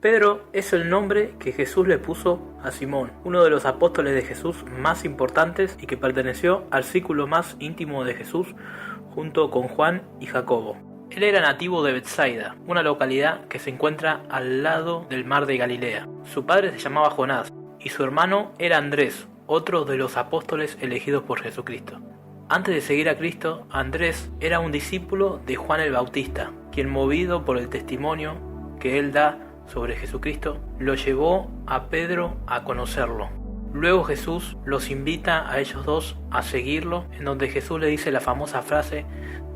Pedro es el nombre que Jesús le puso a Simón, uno de los apóstoles de Jesús más importantes y que perteneció al círculo más íntimo de Jesús junto con Juan y Jacobo. Él era nativo de Betsaida, una localidad que se encuentra al lado del mar de Galilea. Su padre se llamaba Jonás y su hermano era Andrés, otro de los apóstoles elegidos por Jesucristo. Antes de seguir a Cristo, Andrés era un discípulo de Juan el Bautista, quien, movido por el testimonio que él da sobre Jesucristo, lo llevó a Pedro a conocerlo. Luego Jesús los invita a ellos dos a seguirlo, en donde Jesús le dice la famosa frase: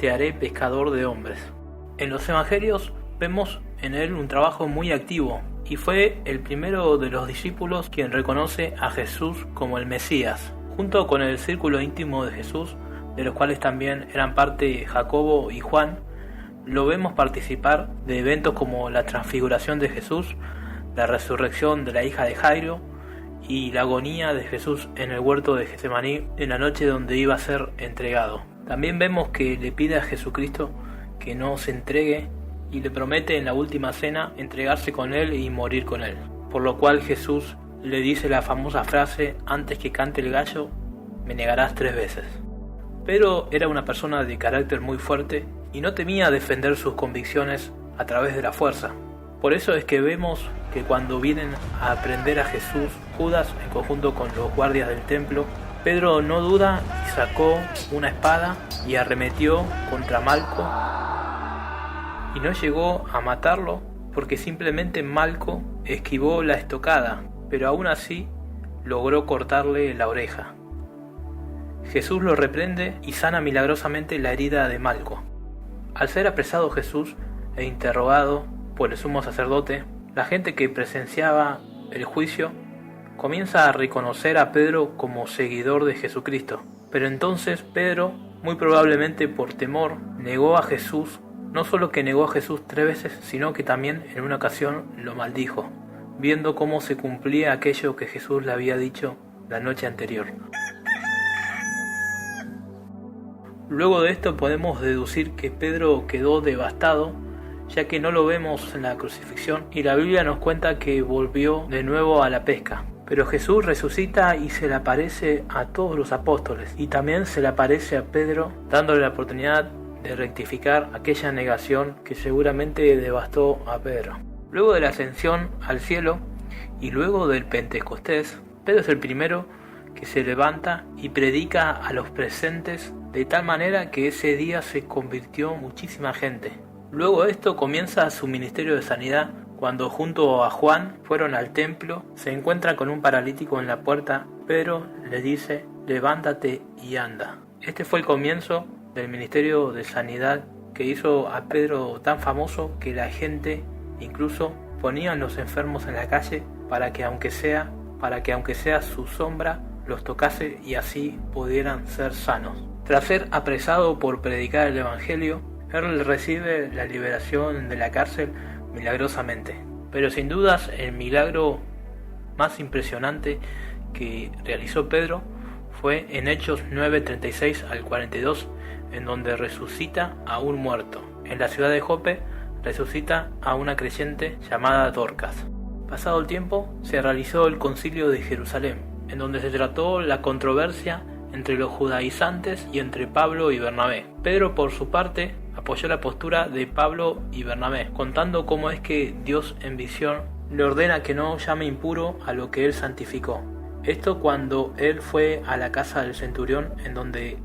te haré pescador de hombres. En los evangelios vemos en él un trabajo muy activo y fue el primero de los discípulos quien reconoce a Jesús como el Mesías, junto con el círculo íntimo de Jesús, de los cuales también eran parte Jacobo y Juan. Lo vemos participar de eventos como la transfiguración de Jesús, la resurrección de la hija de Jairo y la agonía de Jesús en el huerto de Getsemaní en la noche donde iba a ser entregado. También vemos que le pide a Jesucristo que no se entregue y le promete en la última cena entregarse con él y morir con él. Por lo cual Jesús le dice la famosa frase: antes que cante el gallo, me negarás 3 veces. Pedro era una persona de carácter muy fuerte y no temía defender sus convicciones a través de la fuerza. Por eso es que vemos que cuando vienen a prender a Jesús, Judas en conjunto con los guardias del templo, Pedro no duda y sacó una espada y arremetió contra Malco, y no llegó a matarlo porque simplemente Malco esquivó la estocada, pero aún así logró cortarle la oreja. Jesús lo reprende y sana milagrosamente la herida de Malco. Al ser apresado Jesús e interrogado por el sumo sacerdote, la gente que presenciaba el juicio comienza a reconocer a Pedro como seguidor de Jesucristo. Pero entonces Pedro, muy probablemente por temor, negó a Jesús. No solo que negó a Jesús 3 veces, sino que también en una ocasión lo maldijo, viendo cómo se cumplía aquello que Jesús le había dicho la noche anterior. Luego de esto podemos deducir que Pedro quedó devastado, ya que no lo vemos en la crucifixión y la Biblia nos cuenta que volvió de nuevo a la pesca. Pero Jesús resucita y se le aparece a todos los apóstoles y también se le aparece a Pedro, dándole la oportunidad de rectificar aquella negación que seguramente devastó a Pedro. Luego de la ascensión al cielo y luego del Pentecostés, Pedro es el primero que se levanta y predica a los presentes de tal manera que ese día se convirtió muchísima gente. Luego de esto comienza su ministerio de sanidad, cuando junto a Juan fueron al templo, se encuentran con un paralítico en la puerta. Pedro le dice: levántate y anda. Este fue el comienzo del ministerio de sanidad que hizo a Pedro tan famoso que la gente incluso ponían los enfermos en la calle para que aunque sea su sombra los tocase y así pudieran ser sanos. Tras ser apresado por predicar el evangelio, él recibe la liberación de la cárcel milagrosamente. Pero sin dudas el milagro más impresionante que realizó Pedro fue en Hechos 9:36 al 42, en donde resucita a un muerto. En la ciudad de Jope resucita a una creyente llamada Dorcas. Pasado el tiempo se realizó el concilio de Jerusalén, en donde se trató la controversia entre los judaizantes y entre Pablo y Bernabé. Pedro, por su parte, apoyó la postura de Pablo y Bernabé, contando cómo es que Dios en visión le ordena que no llame impuro a lo que él santificó. Esto cuando él fue a la casa del centurión, en donde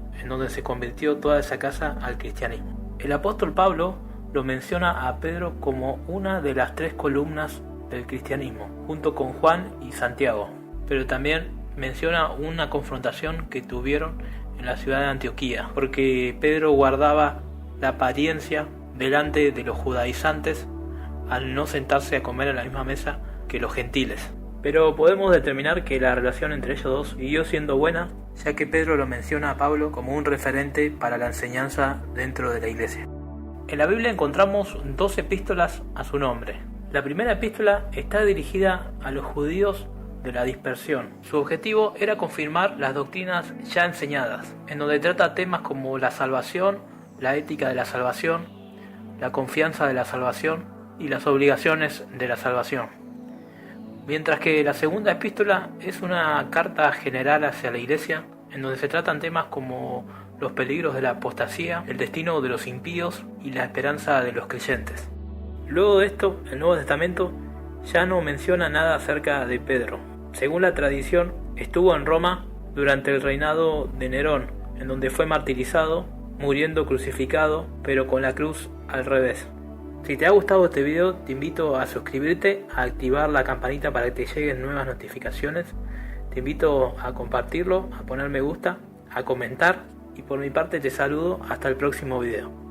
se convirtió toda esa casa al cristianismo. El apóstol Pablo lo menciona a Pedro como una de las 3 columnas del cristianismo, junto con Juan y Santiago, pero también menciona una confrontación que tuvieron en la ciudad de Antioquía, porque Pedro guardaba la apariencia delante de los judaizantes al no sentarse a comer en la misma mesa que los gentiles. Pero podemos determinar que la relación entre ellos dos siguió siendo buena, ya que Pedro lo menciona a Pablo como un referente para la enseñanza dentro de la iglesia. En la Biblia encontramos 2 epístolas a su nombre. La primera epístola está dirigida a los judíos de la dispersión. Su objetivo era confirmar las doctrinas ya enseñadas, en donde trata temas como la salvación, la ética de la salvación, la confianza de la salvación, y las obligaciones de la salvación. Mientras que la segunda epístola es una carta general hacia la iglesia, en donde se tratan temas como los peligros de la apostasía, el destino de los impíos y la esperanza de los creyentes. Luego de esto, el Nuevo Testamento ya no menciona nada acerca de Pedro. Según la tradición, estuvo en Roma durante el reinado de Nerón, en donde fue martirizado, muriendo crucificado, pero con la cruz al revés. Si te ha gustado este video, te invito a suscribirte, a activar la campanita para que te lleguen nuevas notificaciones. Te invito a compartirlo, a poner me gusta, a comentar, y por mi parte te saludo hasta el próximo video.